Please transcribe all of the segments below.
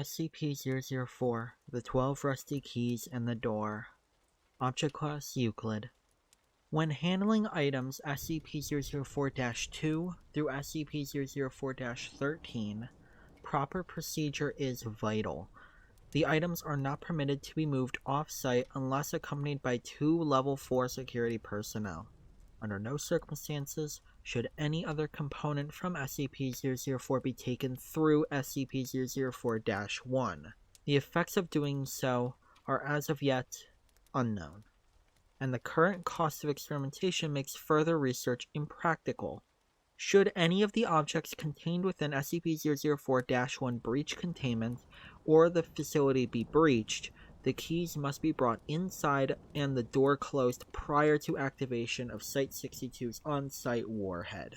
SCP-004, the 12 Rusty Keys and the Door. Object Class Euclid. When handling items SCP-004-2 through SCP-004-13, proper procedure is vital. The items are not permitted to be moved off-site unless accompanied by 2 Level 4 security personnel. Under no circumstances should any other component from SCP-004 be taken through SCP-004-1. The effects of doing so are as of yet unknown, and the current cost of experimentation makes further research impractical. Should any of the objects contained within SCP-004-1 breach containment, or the facility be breached, the keys must be brought inside and the door closed prior to activation of Site-62's on-site warhead.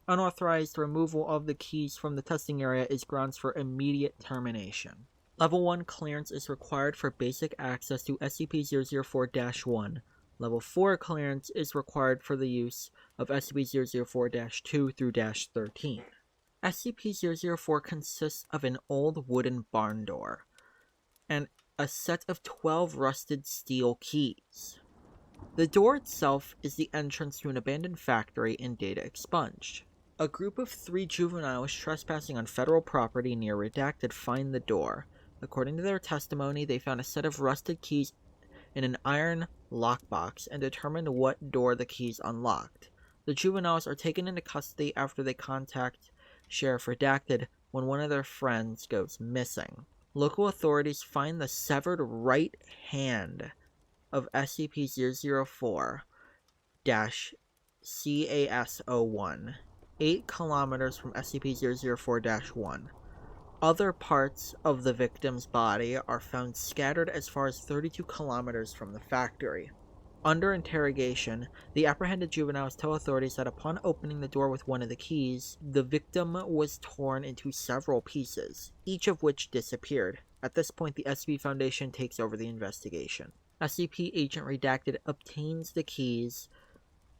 Unauthorized removal of the keys from the testing area is grounds for immediate termination. Level 1 clearance is required for basic access to SCP-004-1. Level 4 clearance is required for the use of SCP-004-2 through -13. SCP-004 consists of an old wooden barn door and a set of 12 rusted steel keys. The door itself is the entrance to an abandoned factory and data expunged. A group of 3 juveniles trespassing on federal property near Redacted find the door. According to their testimony, they found a set of rusted keys in an iron lockbox and determined what door the keys unlocked. The juveniles are taken into custody after they contact Sheriff Redacted when one of their friends goes missing. Local authorities find the severed right hand of SCP-004-CAS-01, 8 kilometers from SCP-004-1. Other parts of the victim's body are found scattered as far as 32 kilometers from the factory. Under interrogation, the apprehended juveniles tell authorities that upon opening the door with one of the keys, the victim was torn into several pieces, each of which disappeared. At this point, the SCP Foundation takes over the investigation. SCP Agent Redacted obtains the keys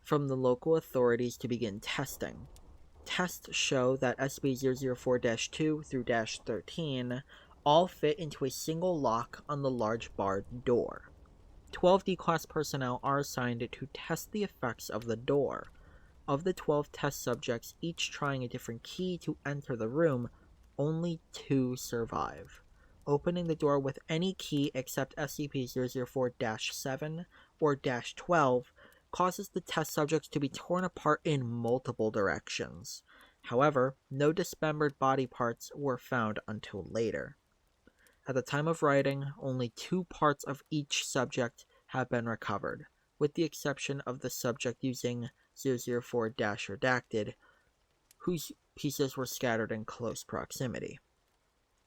from the local authorities to begin testing. Tests show that SCP-004-2 through -13 all fit into a single lock on the large barred door. 12 D-Class personnel are assigned to test the effects of the door. Of the 12 test subjects, each trying a different key to enter the room, only 2 survive. Opening the door with any key except SCP-004-7 or -12 causes the test subjects to be torn apart in multiple directions. However, no dismembered body parts were found until later. At the time of writing, only 2 parts of each subject have been recovered, with the exception of the subject using 004-Redacted, whose pieces were scattered in close proximity.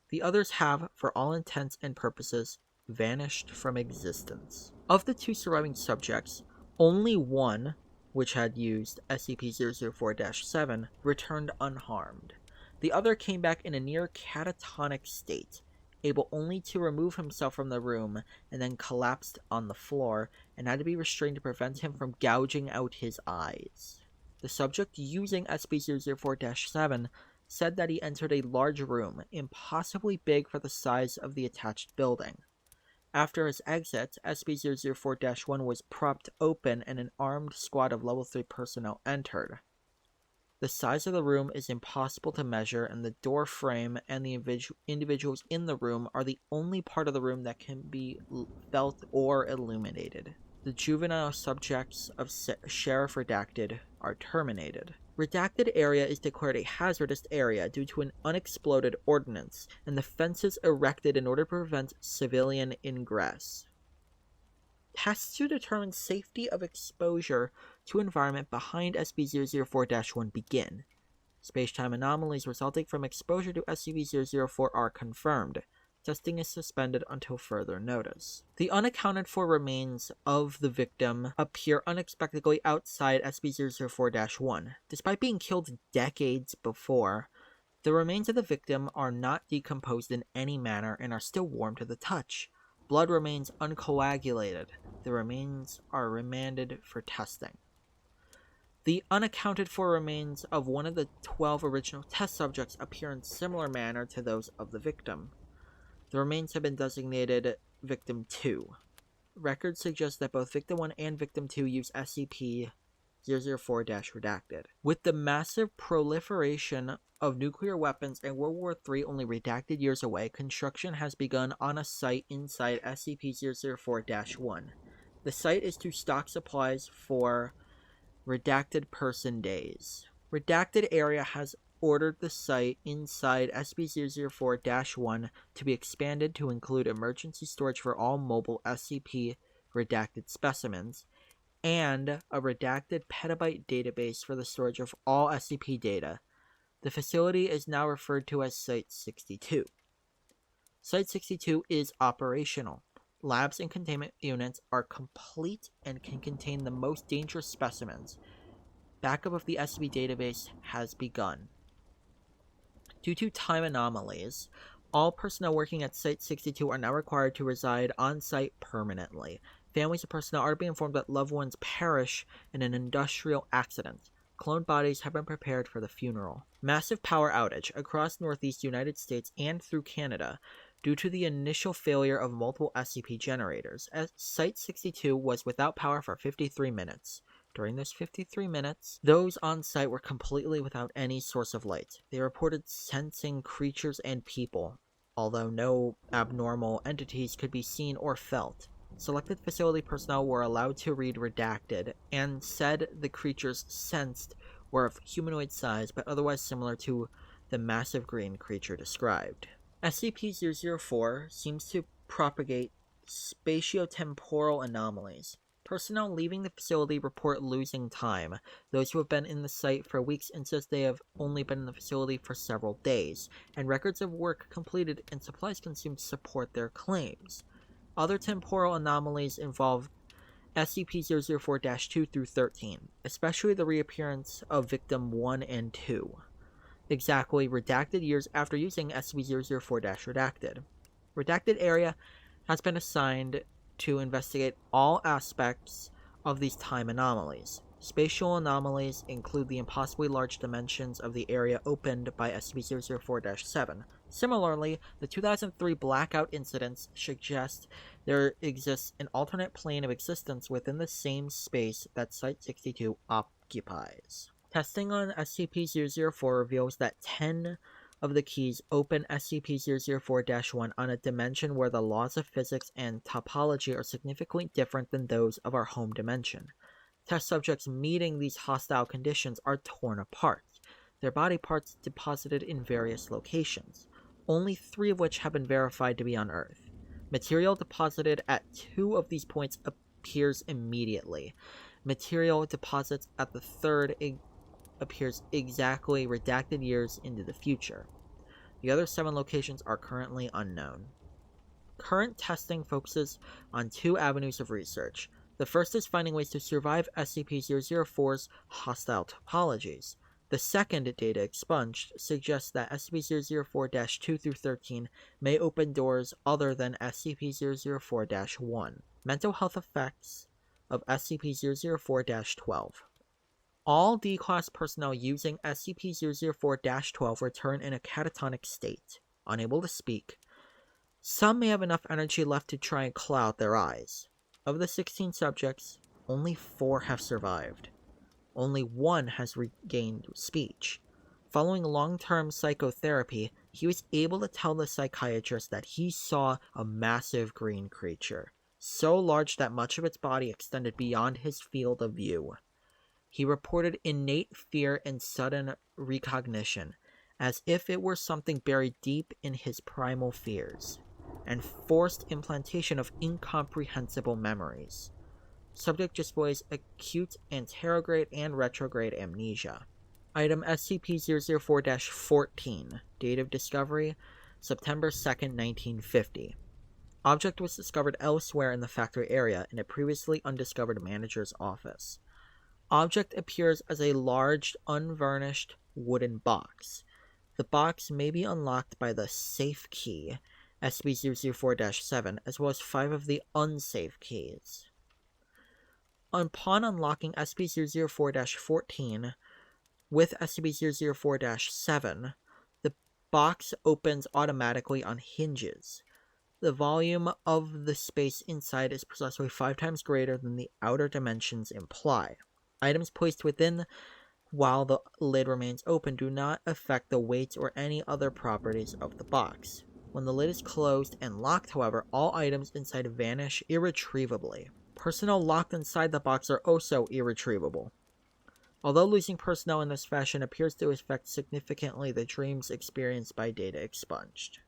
The others have, for all intents and purposes, vanished from existence. Of the 2 surviving subjects, only one, which had used SCP-004-7, returned unharmed. The other came back in a near catatonic state, able only to remove himself from the room, and then collapsed on the floor and had to be restrained to prevent him from gouging out his eyes. The subject using SCP-004-7 said that he entered a large room, impossibly big for the size of the attached building. After his exit, SCP-004-1 was propped open and an armed squad of Level 3 personnel entered. The size of the room is impossible to measure, and the door frame and the individuals in the room are the only part of the room that can be felt or illuminated. The juvenile subjects of Sheriff Redacted are terminated. Redacted area is declared a hazardous area due to an unexploded ordnance, and the fences erected in order to prevent civilian ingress. Tests to determine safety of exposure to environment behind SCP-004-1 begin. Space-time anomalies resulting from exposure to SCP-004 are confirmed. Testing is suspended until further notice. The unaccounted for remains of the victim appear unexpectedly outside SCP-004-1. Despite being killed decades before, the remains of the victim are not decomposed in any manner and are still warm to the touch. Blood remains uncoagulated. The remains are remanded for testing. The unaccounted for remains of one of the 12 original test subjects appear in similar manner to those of the victim. The remains have been designated Victim 2. Records suggest that both Victim 1 and Victim 2 use SCP-004-redacted. With the massive proliferation of nuclear weapons and World War III only redacted years away, construction has begun on a site inside SCP-004-1. The site is to stock supplies for redacted person days. Redacted Area has ordered the site inside SCP-004-1 to be expanded to include emergency storage for all mobile SCP redacted specimens, and a redacted petabyte database for the storage of all SCP data. The facility is now referred to as Site 62. Site 62 is operational. Labs and containment units are complete and can contain the most dangerous specimens. Backup of the SCP database has begun. Due to time anomalies, all personnel working at Site 62 are now required to reside on site permanently. Families of personnel are being informed that loved ones perish in an industrial accident. Cloned bodies have been prepared for the funeral. Massive power outage across Northeast United States and through Canada due to the initial failure of multiple SCP generators. Site 62 was without power for 53 minutes. During those 53 minutes, those on site were completely without any source of light. They reported sensing creatures and people, although no abnormal entities could be seen or felt. Selected facility personnel were allowed to read redacted, and said the creatures sensed were of humanoid size but otherwise similar to the massive green creature described. SCP-004 seems to propagate spatiotemporal anomalies. Personnel leaving the facility report losing time. Those who have been in the site for weeks insist they have only been in the facility for several days, and records of work completed and supplies consumed support their claims. Other temporal anomalies involve SCP-004-2 through 13, especially the reappearance of Victim 1 and 2, exactly redacted years after using SCP-004-redacted. Redacted Area has been assigned to investigate all aspects of these time anomalies. Spatial anomalies include the impossibly large dimensions of the area opened by SCP-004-7. Similarly, the 2003 blackout incidents suggest there exists an alternate plane of existence within the same space that Site-62 occupies. Testing on SCP-004 reveals that 10 of the keys open SCP-004-1 on a dimension where the laws of physics and topology are significantly different than those of our home dimension. Test subjects meeting these hostile conditions are torn apart, their body parts deposited in various locations, only 3 of which have been verified to be on Earth. Material deposited at 2 of these points appears immediately. Material deposits at the 3rd appears exactly redacted years into the future. The other 7 locations are currently unknown. Current testing focuses on 2 avenues of research. The first is finding ways to survive SCP-004's hostile topologies. The second, data expunged, suggests that SCP-004-2 through 13 may open doors other than SCP-004-1. Mental health effects of SCP-004-12. All D-Class personnel using SCP-004-12 return in a catatonic state, unable to speak. Some may have enough energy left to try and claw out their eyes. Of the 16 subjects, only 4 have survived. Only 1 has regained speech. Following long-term psychotherapy, he was able to tell the psychiatrist that he saw a massive green creature, so large that much of its body extended beyond his field of view. He reported innate fear and sudden recognition, as if it were something buried deep in his primal fears, and forced implantation of incomprehensible memories. Subject displays acute anterograde and retrograde amnesia. Item SCP-004-14. Date of discovery, September 2nd, 1950. Object was discovered elsewhere in the factory area in a previously undiscovered manager's office. Object appears as a large, unvarnished wooden box. The box may be unlocked by the safe key, SCP-004-7, as well as 5 of the unsafe keys. Upon unlocking SCP-004-14 with SCP-004-7, the box opens automatically on hinges. the volume of the space inside is precisely 5 times greater than the outer dimensions imply. Items placed within while the lid remains open do not affect the weight or any other properties of the box. When the lid is closed and locked, however, all items inside vanish irretrievably. Personnel locked inside the box are also irretrievable. Although losing personnel in this fashion appears to affect significantly the dreams experienced by data expunged.